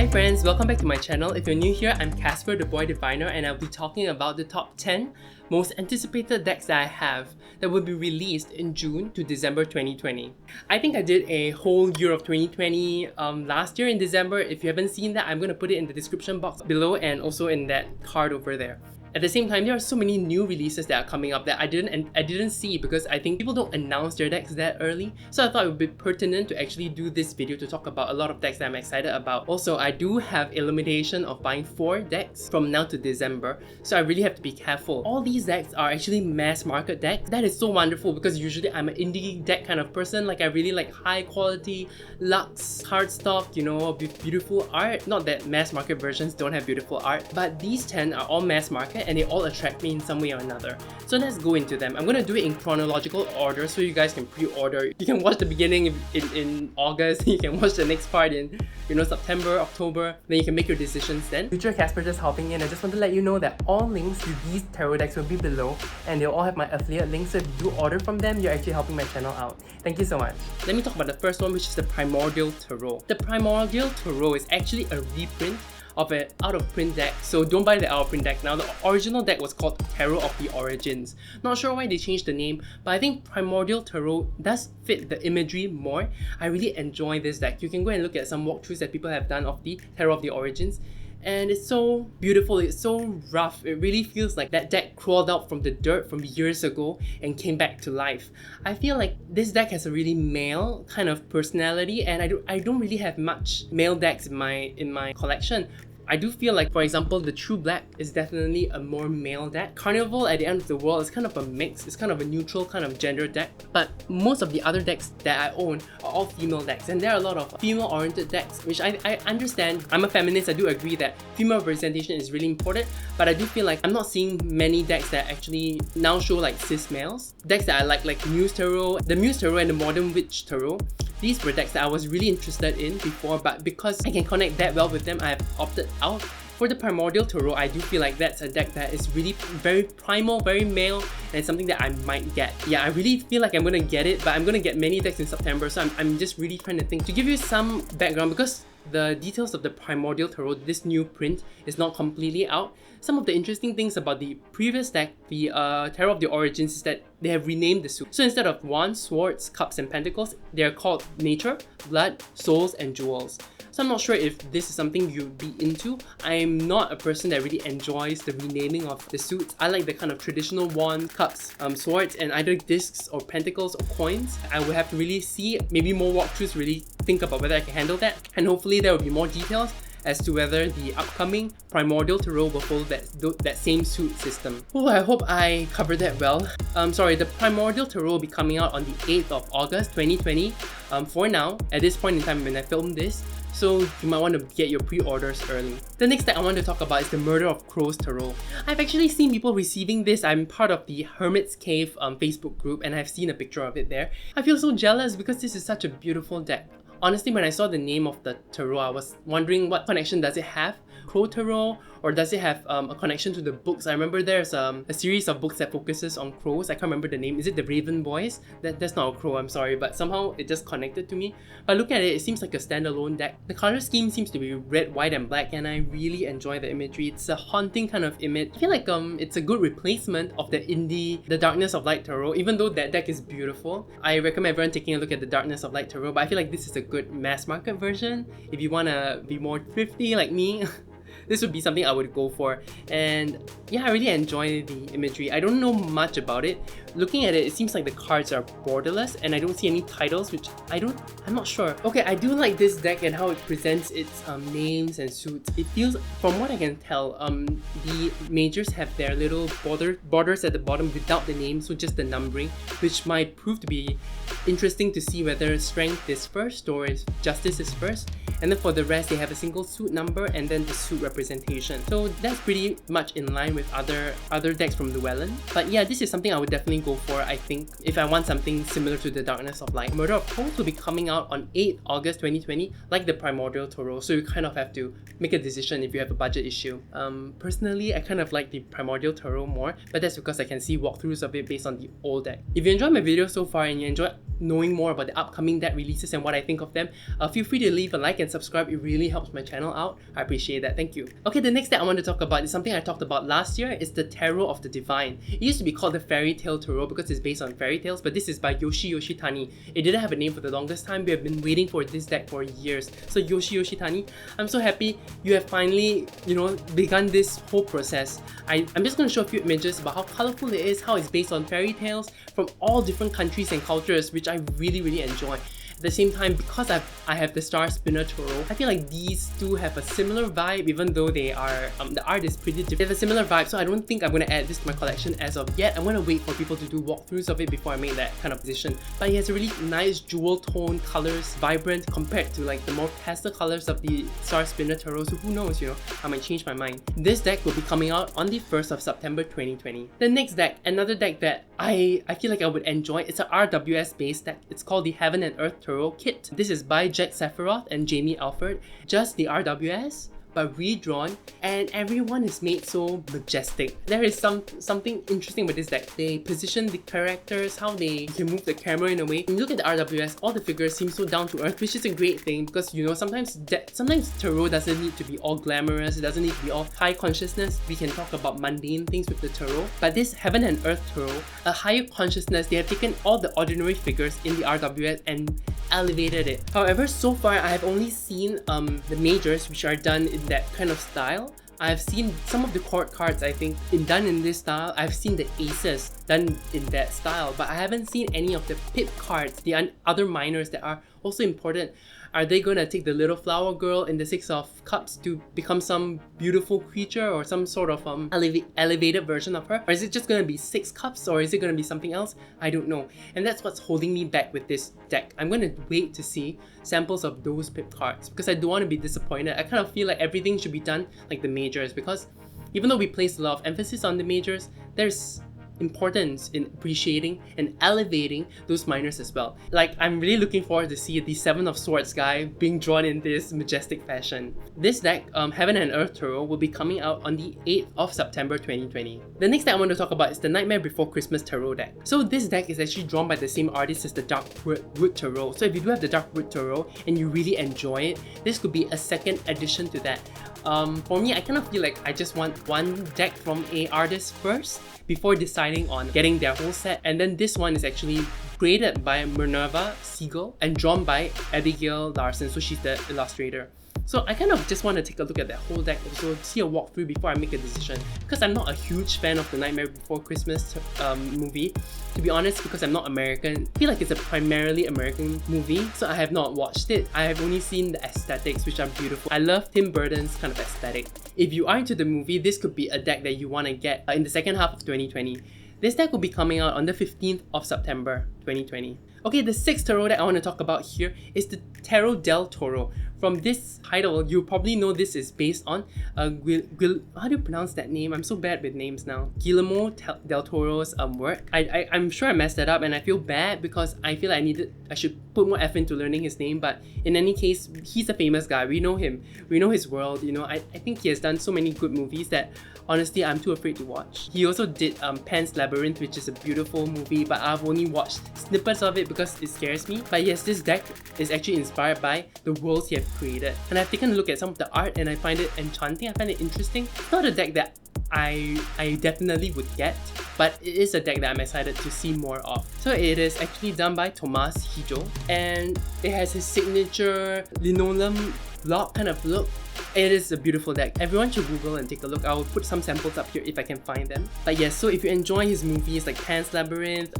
Hi friends, welcome back to my channel. If you're new here, I'm Casper the Boy Diviner and I'll be talking about the top 10 most anticipated decks that I have that will be released in June to December 2020. I think I did a whole year of 2020 last year in December. If you haven't seen that, I'm going to put it in the description box below and also in that card over there. At the same time, there are so many new releases that are coming up that I didn't see because I think people don't announce their decks that early. So I thought it would be pertinent to actually do this video to talk about a lot of decks that I'm excited about. Also, I do have a limitation of buying 4 decks from now to December, so I really have to be careful. All these decks are actually mass market decks. That is so wonderful because usually I'm an indie deck kind of person. Like I really like high quality, luxe cardstock, you know, with beautiful art. Not that mass market versions don't have beautiful art, but these 10 are all mass market and they all attract me in some way or another. So let's go into them. I'm gonna do it in chronological order so you guys can pre-order. You can watch the beginning in August, you can watch the next part in September, October, then you can make your decisions then. Future Casper just hopping in. I just want to let you know that all links to these tarot decks will be below and they'll all have my affiliate links, so if you do order from them, you're actually helping my channel out. Thank you so much. Let me talk about the first one, which is the Primordial Tarot. The Primordial Tarot is actually a reprint of an out-of-print deck, so don't buy the out-of-print deck now. The original deck was called Tarot of the Origins. Not sure why they changed the name, but I think Primordial Tarot does fit the imagery more. I really enjoy this deck. You can go and look at some walkthroughs that people have done of the Tarot of the Origins, and it's so beautiful, it's so rough. It really feels like that deck crawled out from the dirt from years ago and came back to life. I feel like this deck has a really male kind of personality, and I don't really have much male decks in my collection. I do feel like, for example, the True Black is definitely a more male deck. Carnival at the End of the World is kind of a mix. It's kind of a neutral kind of gender deck. But most of the other decks that I own are all female decks. And there are a lot of female-oriented decks, which I understand. I'm a feminist, I do agree that female representation is really important. But I do feel like I'm not seeing many decks that actually now show like cis males. Decks that I like Muse Tarot, the Muse Tarot and the Modern Witch Tarot. These were decks that I was really interested in before, but because I can connect that well with them, I have opted out. For the Primordial Tarot, I do feel like that's a deck that is really very primal, very male, and it's something that I might get. Yeah, I really feel like I'm gonna get it, but I'm gonna get many decks in September, so I'm just really trying to think. To give you some background, because the details of the Primordial Tarot, this new print, is not completely out. Some of the interesting things about the previous deck, the Tarot of the Origins, is that they have renamed the suit. So instead of Wands, Swords, Cups, and Pentacles, they are called Nature, Blood, Souls, and Jewels. So I'm not sure if this is something you'd be into. I'm not a person that really enjoys the renaming of the suits. I like the kind of traditional wands, cups, swords, and either discs or pentacles or coins. I will have to really see, maybe more walkthroughs, really think about whether I can handle that. And hopefully there will be more details as to whether the upcoming Primordial Tarot will follow that same suit system. Oh, I hope I covered that well. Sorry, the Primordial Tarot will be coming out on the 8th of August 2020 for now, at this point in time when I film this. So you might want to get your pre-orders early. The next deck I want to talk about is the Murder of Crows Tarot. I've actually seen people receiving this. I'm part of the Hermit's Cave Facebook group and I've seen a picture of it there. I feel so jealous because this is such a beautiful deck. Honestly, when I saw the name of the tarot, I was wondering what connection does it have? Crow Tarot, or does it have a connection to the books? I remember there's a series of books that focuses on crows. I can't remember the name. Is it the Raven Boys? That's not a crow, I'm sorry, but somehow it just connected to me. But look at it, it seems like a standalone deck. The color scheme seems to be red, white, and black, and I really enjoy the imagery. It's a haunting kind of image. I feel like it's a good replacement of the indie, the Darkness of Light Tarot, even though that deck is beautiful. I recommend everyone taking a look at the Darkness of Light Tarot, but I feel like this is a good mass market version. If you want to be more thrifty like me, this would be something I would go for. And yeah, I really enjoy the imagery. I don't know much about it. Looking at it, it seems like the cards are borderless and I don't see any titles, which I'm not sure. Okay, I do like this deck and how it presents its names and suits. It feels, from what I can tell, the majors have their little borders at the bottom without the name, so just the numbering, which might prove to be interesting to see whether strength is first or if justice is first. And then for the rest, they have a single suit number and then the suit representation. So that's pretty much in line with other decks from Llewellyn. But yeah, this is something I would definitely go for, I think, if I want something similar to the Darkness of Light. Murder of Crows will be coming out on 8th August 2020, like the Primordial Toro, so you kind of have to make a decision if you have a budget issue. Personally, I kind of like the Primordial Toro more, but that's because I can see walkthroughs of it based on the old deck. If you enjoyed my video so far and you enjoy knowing more about the upcoming deck releases and what I think of them, feel free to leave a like and subscribe. It really helps my channel out. I appreciate that. Thank you. Okay, the next deck I want to talk about is something I talked about last year. It's the Tarot of the Divine. It used to be called the Fairy Tale Tarot because it's based on fairy tales, but this is by Yoshi Tani. It didn't have a name for the longest time. We have been waiting for this deck for years. So Yoshi Tani, I'm so happy you have finally, begun this whole process. I'm just going to show a few images about how colorful it is, how it's based on fairy tales from all different countries and cultures, which I really enjoy. At the same time, because I have the Star Spinner Toro, I feel like these two have a similar vibe, even though they are the art is pretty different. They have a similar vibe, so I don't think I'm going to add this to my collection as of yet. I'm going to wait for people to do walkthroughs of it before I make that kind of decision. But it has a really nice jewel tone colors, vibrant compared to like the more pastel colors of the Star Spinner Toro. So who knows, I might change my mind. This deck will be coming out on the 1st of September 2020. The next deck, another deck that I feel like I would enjoy. It's an RWS based deck. It's called the Heaven and Earth Toro Kit. This is by Jack Sephiroth and Jamie Alford. Just the RWS, but redrawn, and everyone is made so majestic. There is something interesting with this deck. They position the characters, how they can move the camera in a way. When you look at the RWS, all the figures seem so down to earth, which is a great thing because sometimes tarot doesn't need to be all glamorous, it doesn't need to be all high consciousness. We can talk about mundane things with the tarot. But this Heaven and Earth Tarot, a higher consciousness, they have taken all the ordinary figures in the RWS and elevated it. However, so far I have only seen the majors, which are done in that kind of style. I've seen some of the court cards, I think, done in this style. I've seen the aces done in that style, but I haven't seen any of the pip cards, the other minors that are also important. Are they gonna take the little flower girl in the Six of Cups to become some beautiful creature or some sort of elevated version of her? Or is it just gonna be 6 cups, or is it gonna be something else? I don't know. And that's what's holding me back with this deck. I'm gonna wait to see samples of those pip cards because I don't want to be disappointed. I kind of feel like everything should be done like the majors, because even though we place a lot of emphasis on the majors, there's importance in appreciating and elevating those minors as well. Like, I'm really looking forward to see the Seven of Swords guy being drawn in this majestic fashion. This deck, Heaven and Earth Tarot, will be coming out on the 8th of September 2020. The next deck I want to talk about is the Nightmare Before Christmas Tarot deck. So this deck is actually drawn by the same artist as the Darkwood Tarot. So if you do have the Darkwood Tarot and you really enjoy it, this could be a second addition to that. For me, I kind of feel like I just want one deck from a artist first before deciding on getting their whole set. And then this one is actually created by Minerva Siegel and drawn by Abigail Larson, so she's the illustrator. So I kind of just want to take a look at that whole deck, also see a walkthrough before I make a decision, because I'm not a huge fan of the Nightmare Before Christmas movie, to be honest, because I'm not American. I feel like it's a primarily American movie, so I have not watched it. I have only seen the aesthetics, which are beautiful. I love Tim Burton's kind of aesthetic. If you are into the movie, this could be a deck that you want to get in the second half of 2020. This deck will be coming out on the 15th of September 2020. Okay, the 6th tarot deck I want to talk about here is the Tarot del Toro. From this title, you probably know this is based on how do you pronounce that name? I'm so bad with names now. Guillermo del Toro's work. I'm sure I messed that up, and I feel bad because I feel like I should put more effort into learning his name. But in any case, he's a famous guy. We know him. We know his world. I think he has done so many good movies that honestly I'm too afraid to watch. He also did Pan's Labyrinth, which is a beautiful movie, but I've only watched snippets of it because it scares me. But yes, this deck is actually inspired by the worlds he has created, and I've taken a look at some of the art and I find it enchanting. I find it interesting. It's not a deck that I definitely would get, but it is a deck that I'm excited to see more of. So it is actually done by Tomas Hijo, and it has his signature linoleum block kind of look. It is a beautiful deck. Everyone should Google and take a look. I will put some samples up here if I can find them. But yes, so if you enjoy his movies like Pan's Labyrinth,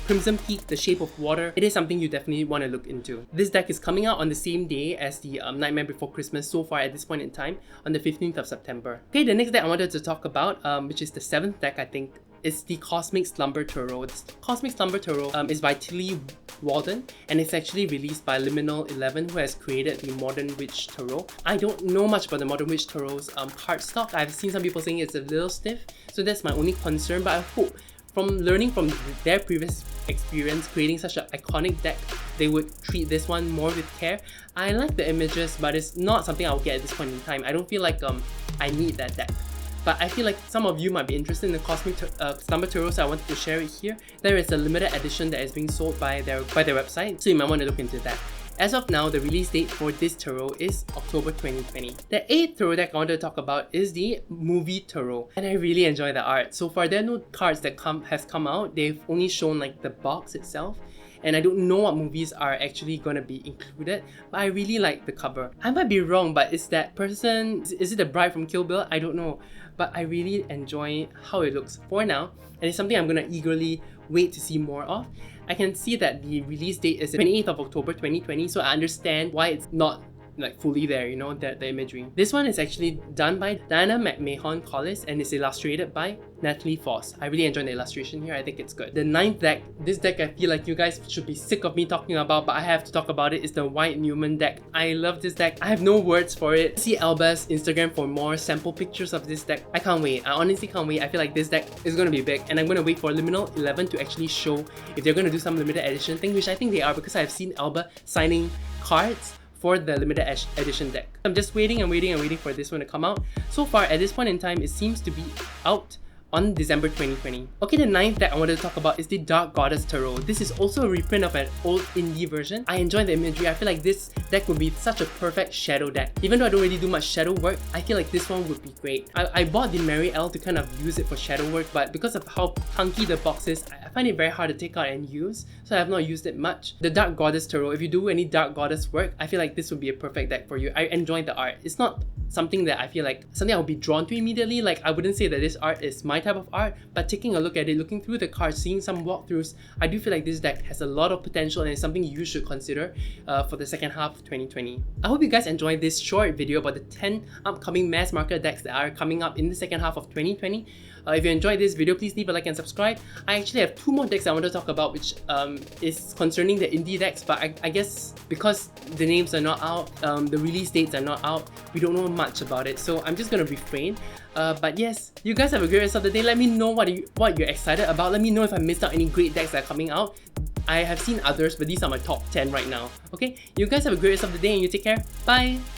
Crimson Peak, The Shape of Water, it is something you definitely want to look into. This deck is coming out on the same day as the Nightmare Before Christmas so far at this point in time, on the 15th of September. Okay, the next deck I wanted to talk about, which is the 7th deck I think is the Cosmic Slumber TORO. This Cosmic Slumber TORO is by Tilly Walden, and it's actually released by Liminal 11, who has created the Modern Witch TORO. I don't know much about the Modern Witch TORO's cardstock. I've seen some people saying it's a little stiff, so that's my only concern, but I hope from learning from their previous experience creating such an iconic deck, they would treat this one more with care. I like the images, but it's not something I'll get at this point in time. I don't feel like I need that deck. But I feel like some of you might be interested in the Cosmic Slumber TORO, so I wanted to share it here. There is a limited edition that is being sold by their website, so you might want to look into that. As of now, the release date for this TORO is October 2020. The 8th TORO deck I wanted to talk about is the Movie TORO, and I really enjoy the art. So far, there are no cards that have come out. They've only shown like the box itself, and I don't know what movies are actually gonna be included, but I really like the cover. I might be wrong, but is that person, is it the bride from Kill Bill? I don't know, but I really enjoy how it looks for now, and it's something I'm gonna eagerly wait to see more of. I can see that the release date is the 28th of October 2020, so I understand why it's not like fully there, you know, the imagery. This one is actually done by Diana McMahon Collis and is illustrated by Natalie Foss. I really enjoy the illustration here. I think it's good. The 9th deck, this deck I feel like you guys should be sick of me talking about, but I have to talk about it, is the White NUMEN deck. I love this deck. I have no words for it. See Alba's Instagram for more sample pictures of this deck. I can't wait. I honestly can't wait. I feel like this deck is going to be big, and I'm going to wait for Liminal 11 to actually show if they're going to do some limited edition thing, which I think they are, because I've seen Alba signing cards for the limited edition deck. I'm just waiting and waiting for this one to come out. So far, at this point in time, it seems to be out on December 2020. Okay, the 9th deck I wanted to talk about is the Dark Goddess TORO. This is also a reprint of an old indie version. I enjoy the imagery. I feel like this deck would be such a perfect shadow deck. Even though I don't really do much shadow work, I feel like this one would be great. I bought the Mary L to kind of use it for shadow work, but because of how clunky the box is, I find it very hard to take out and use, so I have not used it much. The Dark Goddess TORO, if you do any Dark Goddess work, I feel like this would be a perfect deck for you. I enjoy the art. It's not something that I feel like something I would be drawn to immediately. Like, I wouldn't say that this art is my type of art, but taking a look at it, looking through the cards, seeing some walkthroughs, I do feel like this deck has a lot of potential and it's something you should consider for the second half of 2020. I hope you guys enjoyed this short video about the 10 upcoming mass market decks that are coming up in the second half of 2020. If you enjoyed this video, please leave a like and subscribe. I actually have 2 more decks I want to talk about, which is concerning the indie decks, but I guess because the names are not out, the release dates are not out, we don't know much about it, so I'm just gonna refrain. But yes, you guys have a great rest of the day. Let me know what you're excited about. Let me know if I missed out any great decks that are coming out. I have seen others, but these are my top 10 right now. Okay, you guys have a great rest of the day and you take care. Bye!